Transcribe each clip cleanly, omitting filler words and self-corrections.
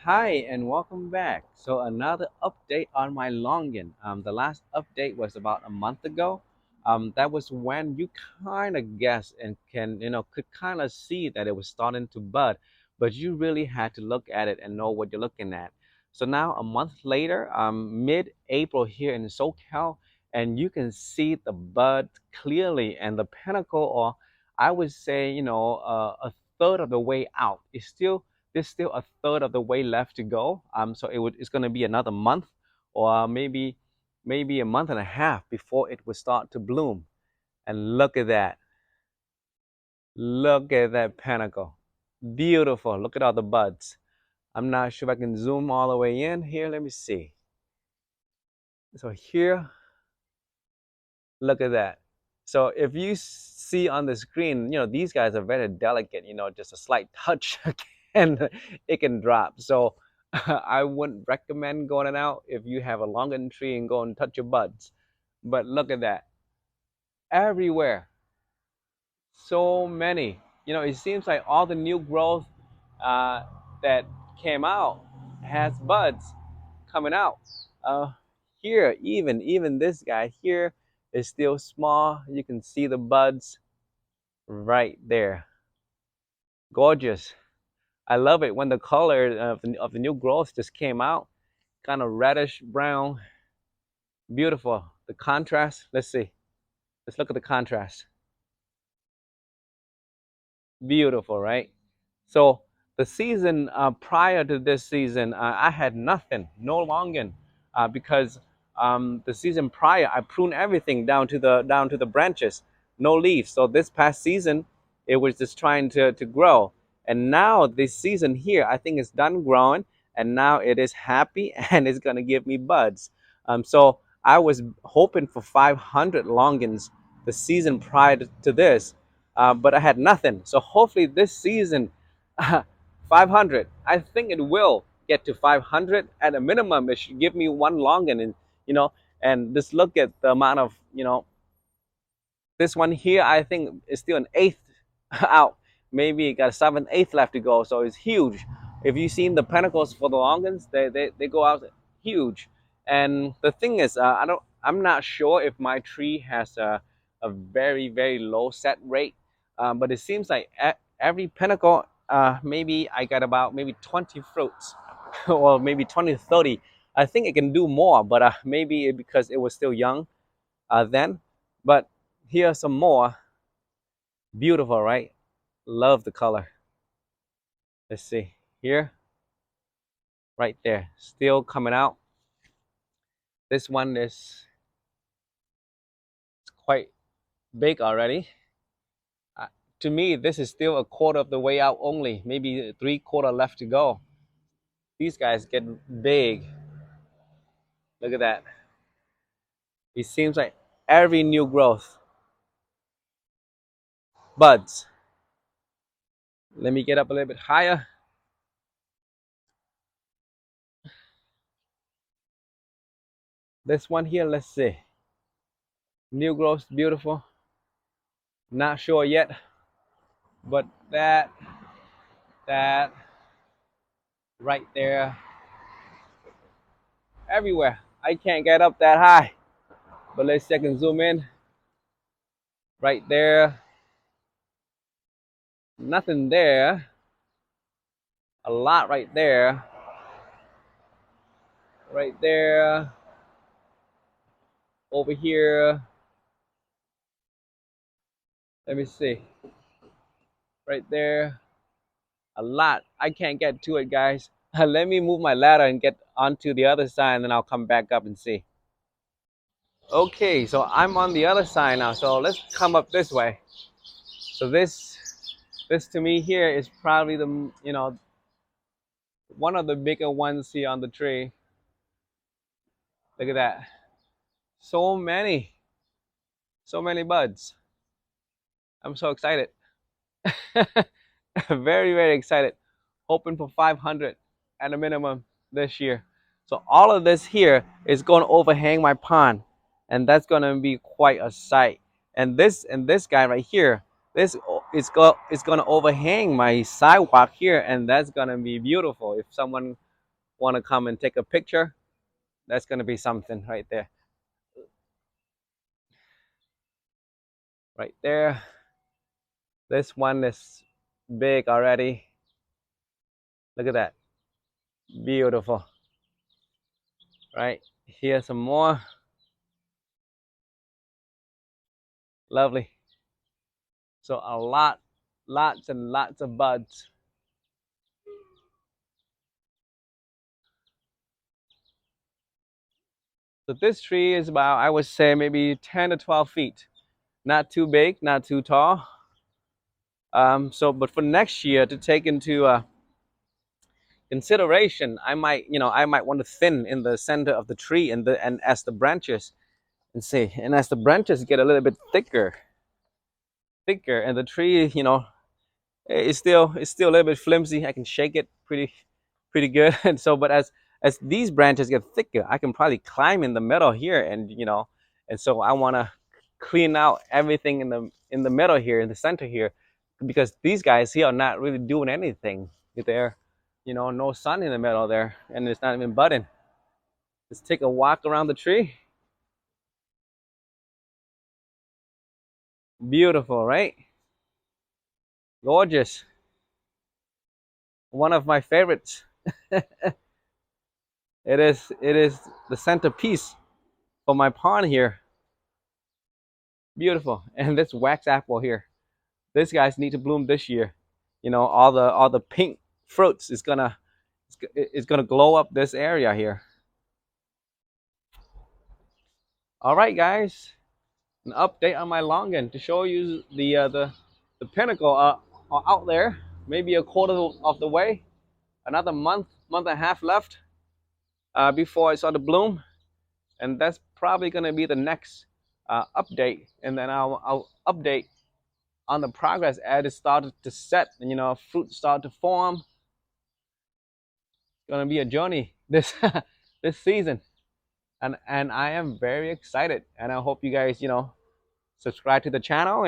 Hi and welcome back. So another update on my Longan. The last update was about a month ago. That was when you kind of guess and could kind of see that it was starting to bud, but you really had to look at it and know what you're looking at. So now a month later, mid-April here in SoCal, and you can see the bud clearly, and the pinnacle, or I would say, a third of the way out. There's still a third of the way left to go. So it's going to be another month, or maybe a month and a half before it will start to bloom. And look at that. Look at that panicle. Beautiful. Look at all the buds. I'm not sure if I can zoom all the way in here. Let me see. So here, look at that. So if you see on the screen, these guys are very delicate, just a slight touch and it can drop. So I wouldn't recommend going out if you have a longan tree and go and touch your buds. But look at that. Everywhere. So many. It seems like all the new growth uh, that came out has buds coming out. Uh, Here, even this guy here is still small. You can see the buds right there. Gorgeous. I love it when the color of the new growth just came out, kind of reddish brown. Beautiful. The contrast. Let's see. Let's look at the contrast. Beautiful, right? So the season prior to this season, I had nothing, no longan, because the season prior I pruned everything down to the branches, no leaves. So this past season, it was just trying to grow, and now this season here, I think it's done growing, and now it is happy and it's gonna give me buds. So I was hoping for 500 longans the season prior to this, but I had nothing. So hopefully this season, 500. I think it will get to 500 at a minimum. It should give me one longan, and and just look at the amount of this one here. I think is still an eighth out. Maybe it got a seventh, eighth left to go. So it's huge. If you've seen the pentacles for the longans, they go out huge. And the thing is, I'm not sure if my tree has a very very low set rate, but it seems like every pentacle, maybe I got about maybe 20 fruits, or maybe 20 to 30. I think it can do more, but maybe because it was still young then. But here are some more. Beautiful, right? Love the color. Let's see here, right there, still coming out. This one is quite big already. uh, to me, this is still a quarter of the way out, only maybe three-quarter left to go. These guys get big. Look at that. It seems like every new growth buds. Let me get up a little bit higher. This one here, let's see. New growth, beautiful. Not sure yet, but that right there, everywhere. I can't get up that high, but let's see, I can zoom in. Right there, nothing there. A lot right there. Right there. Over here. Let me see. Right there. A lot. I can't get to it, guys. Let me move my ladder and get onto the other side, and then I'll come back up and see. Okay, so I'm on the other side now. So let's come up this way. So this to me here is probably the one of the bigger ones here on the tree. Look at that. So many. So many buds. I'm so excited. Very, very excited. Hoping for 500 at a minimum this year. So all of this here is going to overhang my pond, and that's going to be quite a sight. And this guy right here, this is going to overhang my sidewalk here, and that's going to be beautiful. If someone want to come and take a picture, that's going to be something right there. Right there. This one is big already. Look at that. Beautiful. Right. Here's some more. Lovely. So a lot, lots and lots of buds. So this tree is about, I would say, maybe 10 to 12 feet. Not too big, not too tall. But for next year to take into consideration, I might want to thin in the center of the tree and as the branches and as the branches get a little bit thicker, and the tree, it's still a little bit flimsy. I can shake it pretty good. And so, but as these branches get thicker, I can probably climb in the middle here, and so I want to clean out everything in the middle here, in the center here, because these guys here are not really doing anything. They're, no sun in the middle there, and it's not even budding. Let's take a walk around the tree. Beautiful, right? Gorgeous. One of my favorites. It is the centerpiece for my pond here. Beautiful. And this wax apple here. These guys need to bloom this year. All the pink fruits is gonna glow up this area here. All right, guys. An update on my longan to show you the pinnacle out there. Maybe a quarter of the way. Another month and a half left before it starts to bloom, and that's probably gonna be the next update. And then I'll update on the progress as it started to set, and fruit start to form. It's gonna be a journey this this season, and I am very excited, and I hope you guys subscribe to the channel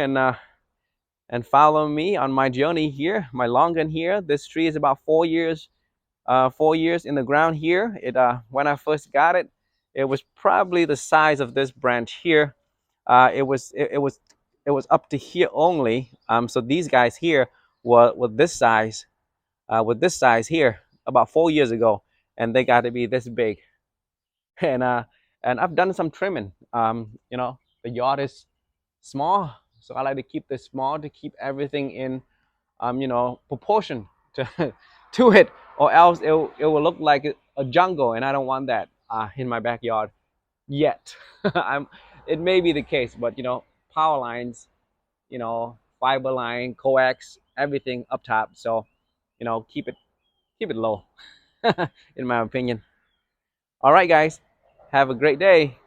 and follow me on my journey here, my longan here. This tree is about 4 years, 4 years in the ground here. It When I first got it, it was probably the size of this branch here. It was up to here only. So these guys here were this size, with this size here about 4 years ago, and they got to be this big. And I've done some trimming. The yard is small, so I like to keep this small to keep everything in proportion to to it, or else it will look like a jungle, and I don't want that in my backyard yet. It may be the case, but power lines, fiber line, coax, everything up top. So keep it low, in my opinion. All right, guys, have a great day.